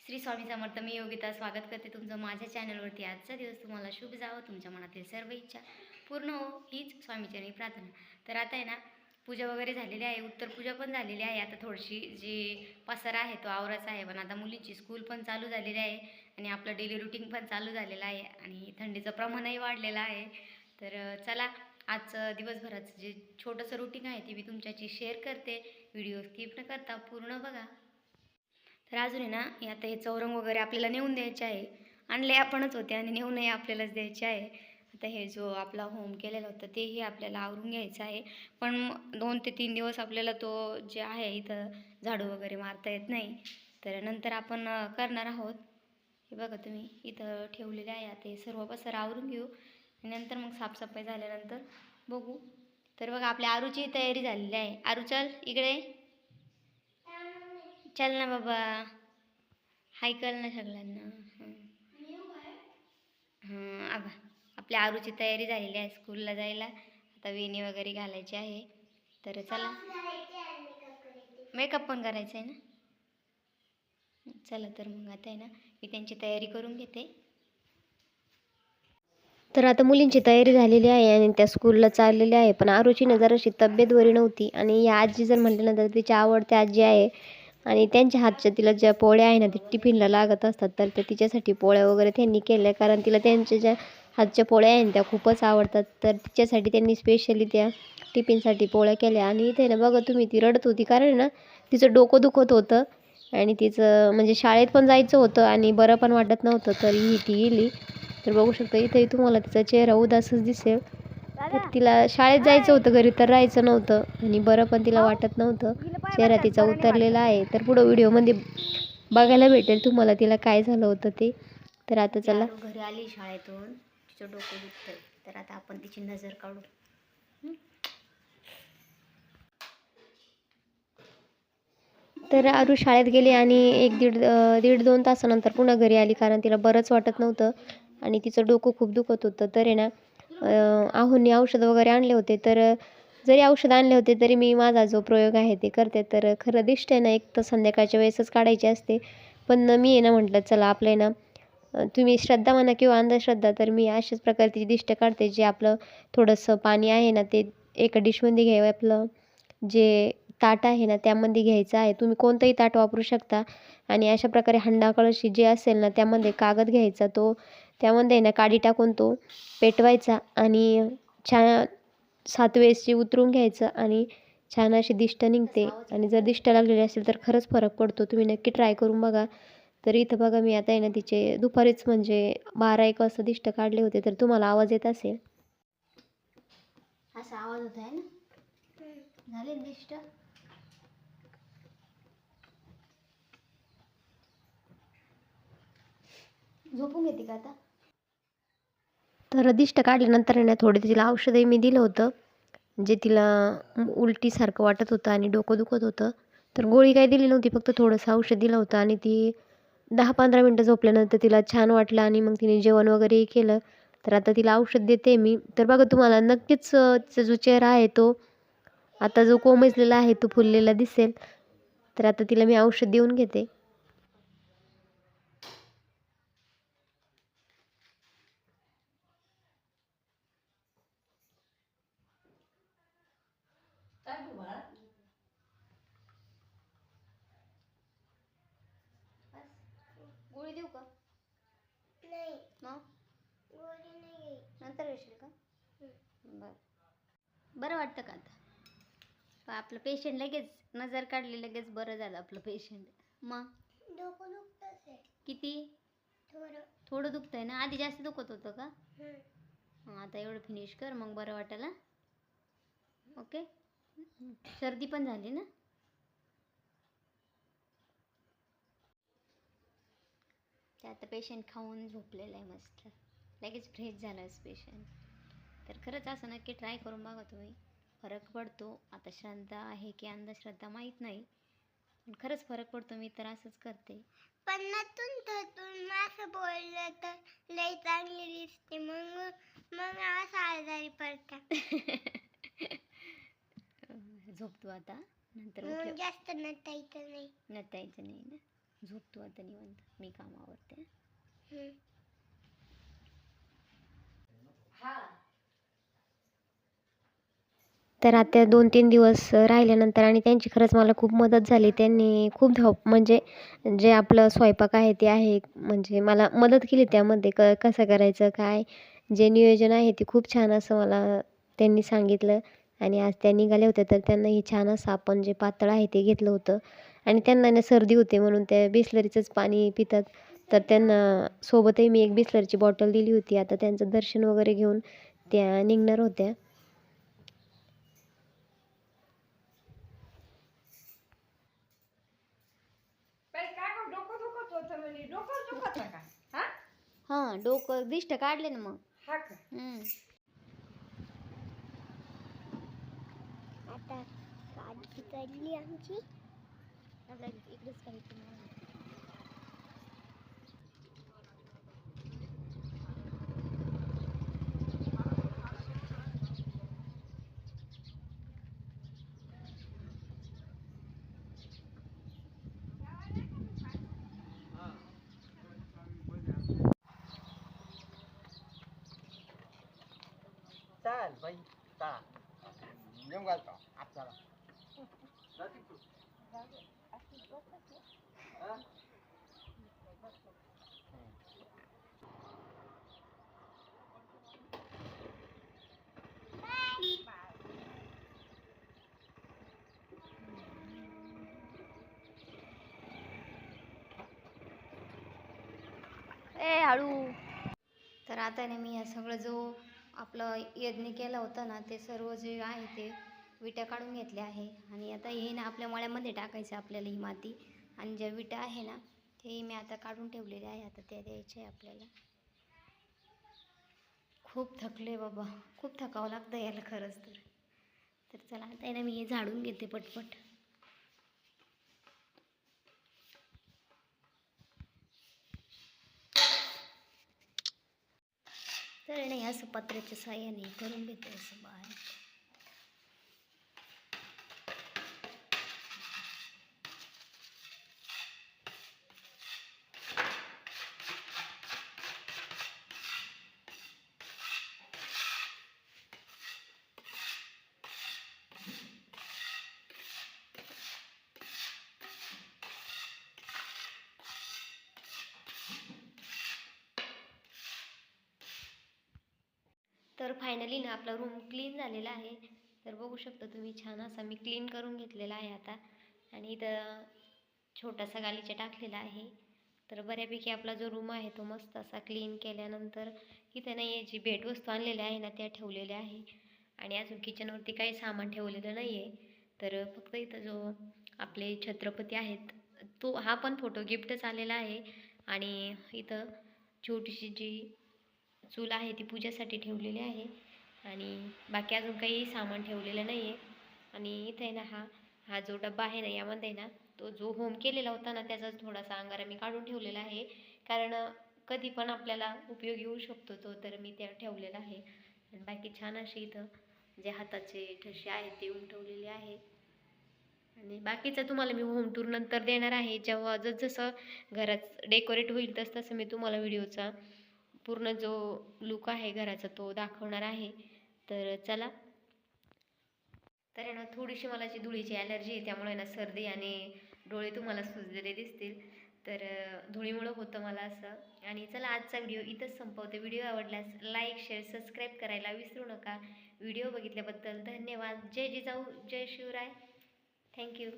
श्री स्वामी समर्थ. मी योगिता स्वागत करते तुमचं माझ्या चॅनलवरती. आजचा दिवस तुम्हाला शुभ जावं, तुमच्या मनातील सर्व इच्छा पूर्ण हो हीच स्वामीचरणी प्रार्थना. तर आता आहे ना, पूजा वगैरे झालेली आहे, उत्तर पूजा पण झालेली आहे. आता थोडीशी जी पसारा आहे तो आवराचा आहे, पण आता मुलींची स्कूल पण चालू झालेली आहे आणि आपलं डेली रुटीन पण चालू झालेलं आहे आणि थंडीचं प्रमाणही वाढलेलं आहे. तर चला, आजचं दिवसभराचं जे छोटंसं रुटीन आहे ते मी तुमच्याशी शेअर करते. व्हिडिओ स्किप न करता पूर्ण बघा. तर अजून आहे ना, आता हे चौरंग वगैरे आपल्याला नेऊन द्यायचे आहे. आणले आपणच होते आणि नेऊनही आपल्यालाच द्यायचे आहे. आता हे जो आपला होम केलेला होता तेही आपल्याला आवरून घ्यायचं आहे. पण 2 ते 3 दिवस आपल्याला तो जे आहे इथं झाडू वगैरे मारता येत नाही. तर नंतर आपण करणार आहोत. हे बघा तुम्ही इथं ठेवलेले आहे. आता हे सर्व पसारा आवरून घेऊ आणि नंतर मग साफसफाई झाल्यानंतर बघू. तर बघा आपल्या आरूची तयारी झालेली आहे. आरू चल इकडे, चल ना बाबा, हाय कर ना सगळ्यांना. हां आबा, आपल्या आरूची तयारी झालेली आहे स्कूलला जायला. आता वेणी वगैरे घालायची आहे. तर चला, मेकअप पण करायचा आहे ना. चला तर मग आता आहे ना, मी त्यांची तयारी करून घेते. तर आता मुलींची तयारी झालेली आहे आणि त्या स्कूलला चाललेल्या आहे. पण आरूची ना जराशी तब्येत बरी नव्हती आणि या आजी जर म्हटलं ना तर तिची आवडती आजी आहे आणि त्यांच्या हातच्या तिला ज्या पोळ्या आहे ना ते टिफिनला लागत असतात. तर त्या तिच्यासाठी पोळ्या वगैरे त्यांनी केल्या, कारण तिला त्यांच्या ज्या हातच्या पोळ्या आहे त्या खूपच आवडतात. तर तिच्यासाठी त्यांनी स्पेशली त्या टिफिनसाठी पोळ्या केल्या. आणि इथे ना बघा तुम्ही, ती रडत होती कारण ना तिचं डोकं दुखत होतं आणि तिचं म्हणजे शाळेत पण जायचं होतं आणि बरं पण वाटत नव्हतं. तरीही ती गेली. तर बघू शकता इथेही तुम्हाला तिचा चेहरा उदासच दिसेल. तर तिला शाळेत जायचं होतं, घरी तर राहायचं नव्हतं आणि बरं पण तिला वाटत नव्हतं. चेहरा तिचा उतरलेला आहे. तर पुढं व्हिडिओमध्ये बघायला भेटेल तुम्हाला तिला काय झालं होतं ते. तर आता चला, घरी आली शाळेतून, तिचं डोकं दुखतंय. तर आता आपण तिची नजर काढू. तर आरू शाळेत गेली आणि दीड 2 तासानंतर पुन्हा घरी आली, कारण तिला बरंच वाटत नव्हतं आणि तिचं डोकं खूप दुखत होतं. तर आहे ना, आहोंनी औषध वगैरे आणले होते. तर जरी औषध आणले होते तरी मी माझा जो प्रयोग आहे ते करते. तर खरं दिष्ट आहे ना एक तर संध्याकाळच्या वेळेसच काढायची असते, पण मी आहे ना म्हटलं चला आपलं आहे ना, तुम्ही श्रद्धा म्हणा किंवा अंधश्रद्धा, तर मी अशाच प्रकारे तिची दिष्ट काढते. जे आपलं थोडंसं पाणी आहे ना ते एका डिशमध्ये घ्यावं, आपलं जे ताट आहे ना त्यामध्ये घ्यायचं आहे. तुम्ही कोणतंही ताट वापरू शकता आणि अशा प्रकारे हंडा कळशी जे असेल ना त्यामध्ये कागद घ्यायचा, तो त्यामध्ये ना काडी टाकून तो पेटवायचा आणि छान 7 वेळेस उतरून घ्यायचं आणि छान अशी दिष्ट निघते. आणि जर दिष्ट लागलेली असेल तर खरंच फरक पडतो. तुम्ही नक्की ट्राय करून बघा. तर इथं बघा मी आता आहे ना तिचे दुपारीच म्हणजे 12-1 वाजता दिष्ट काढले होते. तर तुम्हाला आवाज येत असेल, असा आवाज होत आहे ना. झाले दिष्ट. झोपून घेते का आता. तर दिष्ट काढल्यानंतर ना थोडे तिला औषधही मी दिलं होतं, जे तिला उलटीसारखं वाटत होतं आणि डोकं दुखत होतं. तर गोळी काही दिली नव्हती, फक्त थोडंसं औषध दिलं होतं आणि ती 10-15 मिनटं झोपल्यानंतर तिला छान वाटलं आणि मग तिने जेवण वगैरेही केलं. तर आता तिला औषध देते मी. तर बघा तुम्हाला नक्कीच तिचा जो चेहरा आहे तो आता जो कोमेजलेला आहे तो फुललेला दिसेल. तर आता तिला मी औषध देऊन घेते. गोळी देऊ का? नाही. मग गोळी नाही, नंतर येशील का? बरं. बरं वाटतं का आता? आपलं पेशंट लगेच नजर काढली, लगेच बरं झालं आपलं पेशंट. मग डोकं दुखतंच आहे. किती? थोडं दुखतंय ना. आधी जास्त दुखत होतं का? हां, आता एवढं फिनिश कर, मग बरं वाटेल. ओके. सर्दी पण झाली ना. ते आता पेशंट खाऊन झोपलेलं आहे मस्त, लगेच फ्रेश झालं पेशंट. तर खरंच असं नक्की ट्राय करून बघा तुम्ही, फरक पडतो. आता श्रद्धा आहे की अंधश्रद्धा माहीत नाही, पण खरंच फरक पडतो. मी तर असंच करते. पण नंतरून असं बोललं तर लई चांगली दिसते, मग असं आजारी पडता. झोपतो आता, नंतर जास्त नटायचं नाही. नटायचं नाही ना. झोपतो आता निवांत, मी कामावरते. तर आता 2-3 दिवस राहिल्यानंतर आणि त्यांची खरंच मला खूप मदत झाली. त्यांनी खूप म्हणजे जे आपलं स्वयंपाक आहे ते आहे, म्हणजे मला मदत केली त्यामध्ये कसं करायचं काय, जे नियोजन आहे ते खूप छान असं मला त्यांनी सांगितलं. आणि आज त्या निघाल्या होत्या तर त्यांना हे छान असं आपण जे पातळ आहे ते घेतलं होतं. आणि त्यांना ना सर्दी होते म्हणून त्या बिसलरीचंच पाणी पितात. तर त्यांना सोबतही मी एक बिसलरीची बॉटल दिली होती. आता त्यांचं दर्शन वगैरे घेऊन त्या निघणार होत्या. हां, डोकं दिष्ट काढले ना मग. आता काळजी चढली आमची. इकडेच काही चाल बाई ता नेम घालतो आपल्याला ए हळू. तर आता ना मी सगळं जो आपलं यज्ञ केलं होतं ना ते सर्व जे आहे ते विटा काढून घेतल्या आहे. आणि आता हे ना आपल्या मळ्यामध्ये टाकायचं आपल्याला ही माती. आणि ज्या विटा आहे ना ते मी आता काढून ठेवलेले आहे, आता त्या द्यायचे आहे आपल्याला. खूप थकले बाबा, खूप थकावं लागतं याला खरंच तर चला आता ना मी हे झाडून घेते पटपट. तर नाही असं पत्र्याच्या साह्याने करून घेते असं बाहेर. तर फायनली ना आपला रूम क्लीन झालेला आहे. तर बघू शकता तुम्ही, छान असा मी क्लीन करून घेतलेला आहे आता. आणि इथं छोटासा गालीचा टाकलेला आहे. तर बऱ्यापैकी आपला जो रूम आहे तो मस्त असा क्लीन केल्यानंतर इथं नाही जी भेटवस्तू आणलेल्या आहे ना त्या ठेवलेल्या आहे. आणि अजून किचनवरती काही सामान ठेवलेलं नाही आहे. तर फक्त इथं जो आपले छत्रपती आहेत तो हा पण फोटो गिफ्टच आलेला आहे. आणि इथं छोटीशी जी चूल आहे ती पूजेसाठी ठेवलेली आहे. आणि बाकी अजून काही सामान ठेवलेलं नाही आहे. आणि इथे ना हा जो डब्बा आहे ना यामध्ये ना तो जो होम केलेला होता ना त्याचा थोडासा अंगारा मी काढून ठेवलेला आहे. कारण कधी पण आपल्याला उपयोग येऊ शकतो तो, तर मी त्या ठेवलेला आहे. आणि बाकी छान अशी इथं जे हाताचे ठसे आहेत ते उमटवलेले आहे. आणि बाकीचं तुम्हाला मी होम टूर नंतर देणार आहे, जेव्हा जसं घरात डेकोरेट होईल तसं मी तुम्हाला व्हिडिओचा पूर्ण जो लुक आहे घराचा तो दाखवणार आहे. तर चला. तर आहे ना थोडीशी मला जी धुळीची ॲलर्जी आहे त्यामुळे ना सर्दी आणि डोळे तुम्हाला सुजलेले दिसतील. तर धुळीमुळं होतं मला असं. आणि चला आजचा व्हिडिओ इथंच संपवते. व्हिडिओ आवडल्यास लाईक शेअर सबस्क्राईब करायला विसरू नका. व्हिडिओ बघितल्याबद्दल धन्यवाद. जय जिजाऊ जय शिवराय. थँक्यू.